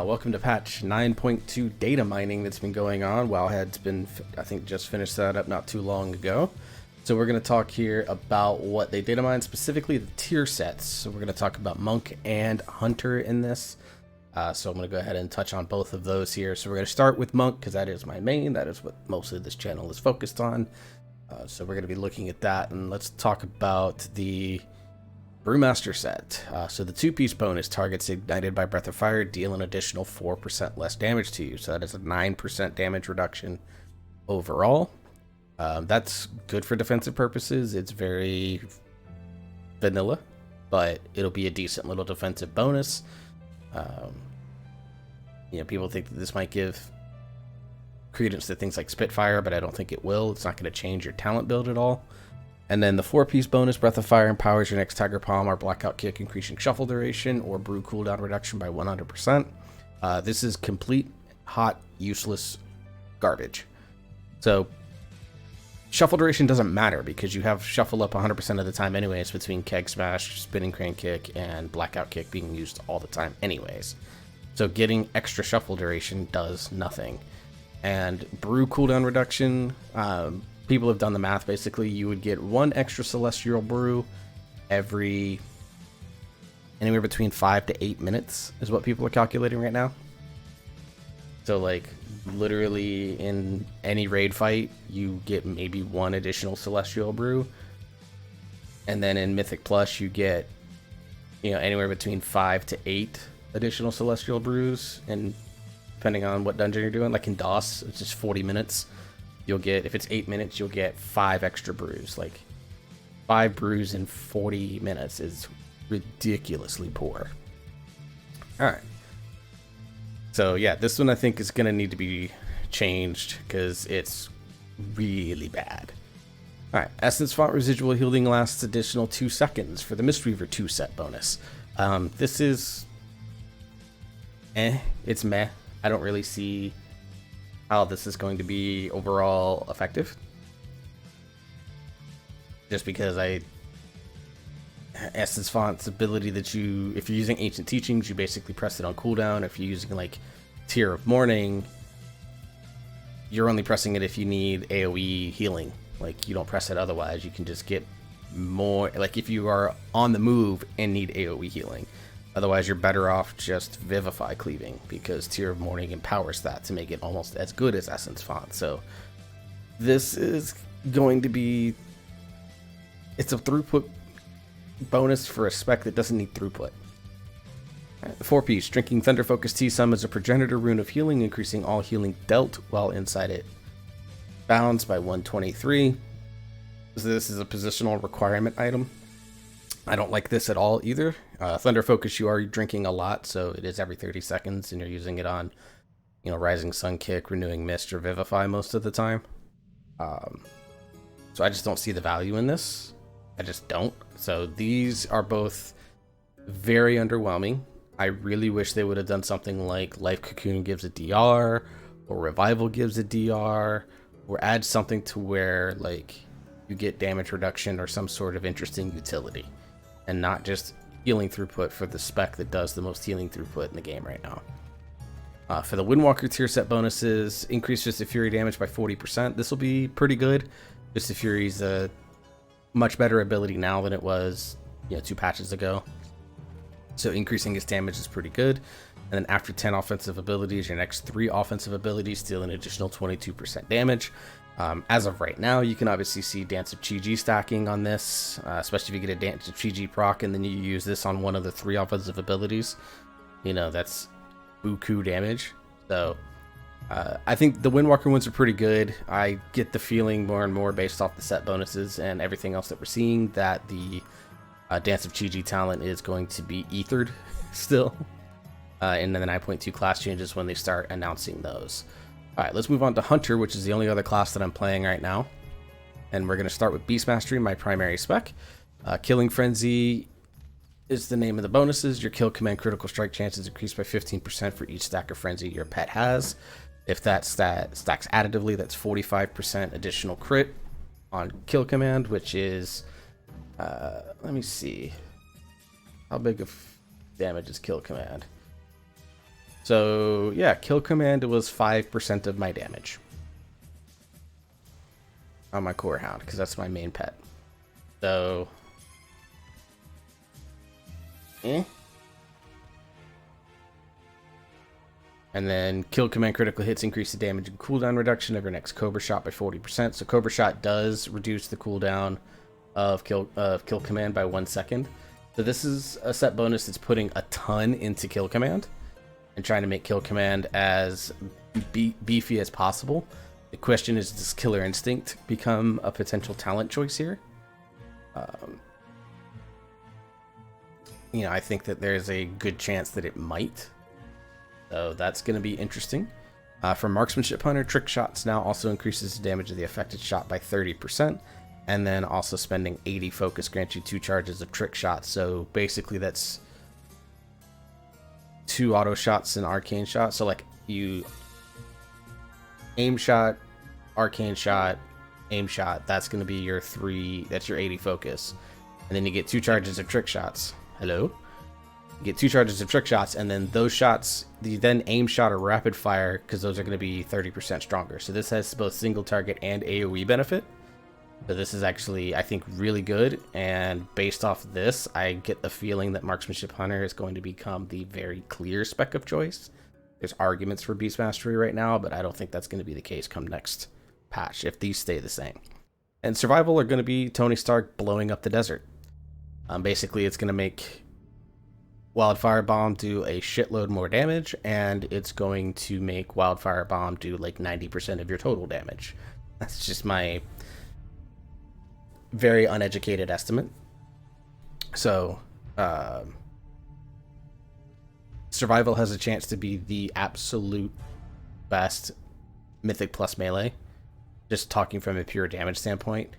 Welcome to patch 9.2 data mining that's been going on. Wowhead's been, I think, just finished that up not too long ago. So we're going to talk here about what they data mine, specifically the tier sets. So we're going to talk about Monk and Hunter in this. So I'm going to go ahead and touch on both of those here. So we're going to start with Monk because that is my main. That is what most of this channel is focused on. So we're going to be looking at that, and let's talk about the Brewmaster set. So the 2-piece bonus targets ignited by Breath of Fire deal an additional 4% less damage to you. So that is a 9% damage reduction overall. That's good for defensive purposes. It's very vanilla, but it'll be a decent little defensive bonus. People think that this might give credence to things like Spitfire, but I don't think it will. It's not going to change your talent build at all. And then the 4-piece bonus, Breath of Fire empowers your next Tiger Palm or Blackout Kick, increasing shuffle duration or brew cooldown reduction by 100%. This is complete, hot, useless garbage. So shuffle duration doesn't matter because you have shuffle up 100% of the time anyways between Keg Smash, Spinning Crane Kick, and Blackout Kick being used all the time anyways. So getting extra shuffle duration does nothing. And brew cooldown reduction, people have done the math. Basically, you would get one extra Celestial Brew every anywhere between 5 to 8 minutes is what people are calculating right now. So like literally in any raid fight, you get maybe one additional Celestial Brew. And then in Mythic Plus, you get, anywhere between 5 to 8 additional Celestial Brews. And depending on what dungeon you're doing, like in DOS, it's just 40 minutes. You'll get, if it's 8 minutes, you'll get 5 extra brews. Like 5 brews in 40 minutes is ridiculously poor. All right. So yeah, this one I think is going to need to be changed because it's really bad. All right. Essence Font Residual Healing lasts additional 2 seconds for the Mistweaver 2 set bonus. This is it's meh. I don't really see how this is going to be overall effective. Just because Essence Font's ability that if you're using Ancient Teachings, you basically press it on cooldown. If you're using like Tear of Morning, you're only pressing it if you need AoE healing. Like you don't press it otherwise. You can just get more, like if you are on the move and need AoE healing. Otherwise, you're better off just Vivify cleaving because Tear of Morning empowers that to make it almost as good as Essence Font. So this is going to be, it's a throughput bonus for a spec that doesn't need throughput. Right, the 4-piece, Drinking Thunder Focus Tea summons a Progenitor Rune of Healing, increasing all healing dealt while inside it bounds by 123. This is a positional requirement item. I don't like this at all either. Thunder Focus, you are drinking a lot, so it is every 30 seconds, and you're using it on, Rising Sun Kick, Renewing Mist, or Vivify most of the time. So I just don't see the value in this. I just don't. So these are both very underwhelming. I really wish they would have done something like Life Cocoon gives a DR, or Revival gives a DR, or add something to where, like, you get damage reduction or some sort of interesting utility. And not just healing throughput for the spec that does the most healing throughput in the game right now. For the Windwalker tier set bonuses, increase Fist of Fury damage by 40%. This will be pretty good. Fist of Fury's a much better ability now than it was, 2 patches ago. So increasing its damage is pretty good. And then after 10 offensive abilities, your next 3 offensive abilities deal an additional 22% damage. As of right now, you can obviously see Dance of Chi-Ji stacking on this, especially if you get a Dance of Chi-Ji proc and then you use this on one of the 3 offensive abilities. That's buku damage. So I think the Windwalker ones are pretty good. I get the feeling more and more based off the set bonuses and everything else that we're seeing that the Dance of Chi-Ji talent is going to be ethered still in the 9.2 class changes when they start announcing those. All right, let's move on to Hunter, which is the only other class that I'm playing right now. And we're going to start with Beast Mastery, my primary spec. Killing Frenzy is the name of the bonuses. Your kill command critical strike chances increased by 15% for each stack of Frenzy your pet has. If that stacks additively, that's 45% additional crit on kill command, which is, let me see. How big of damage is kill command? So yeah, kill command was 5% of my damage on my core hound, because that's my main pet. So And then kill command critical hits increase the damage and cooldown reduction of your next Cobra shot by 40%. So Cobra shot does reduce the cooldown of kill command by 1 second. So this is a set bonus that's putting a ton into kill command and trying to make kill command as beefy as possible. The question is, does Killer Instinct become a potential talent choice here? I think that there's a good chance that it might. So that's going to be interesting. For Marksmanship Hunter, Trick Shots now also increases the damage of the affected shot by 30%. And then also spending 80 focus grants you 2 charges of Trick Shots. So basically that's 2 auto shots and arcane shot. So like you aim shot, arcane shot, aim shot. That's going to be your 3. That's your 80 focus. And then you get 2 charges of Trick Shots. Hello? You get 2 charges of Trick Shots, and then those shots, you then aim shot or rapid fire, because those are going to be 30% stronger. So this has both single target and AoE benefit. So this is actually, I think, really good. And based off this, I get the feeling that Marksmanship Hunter is going to become the very clear spec of choice. There's arguments for Beast Mastery right now, but I don't think that's going to be the case come next patch if these stay the same. And Survival are going to be Tony Stark blowing up the desert. Basically, it's going to make Wildfire Bomb do a shitload more damage, and it's going to make Wildfire Bomb do like 90% of your total damage. That's just my very uneducated estimate. So, Survival has a chance to be the absolute best Mythic plus melee, just talking from a pure damage standpoint.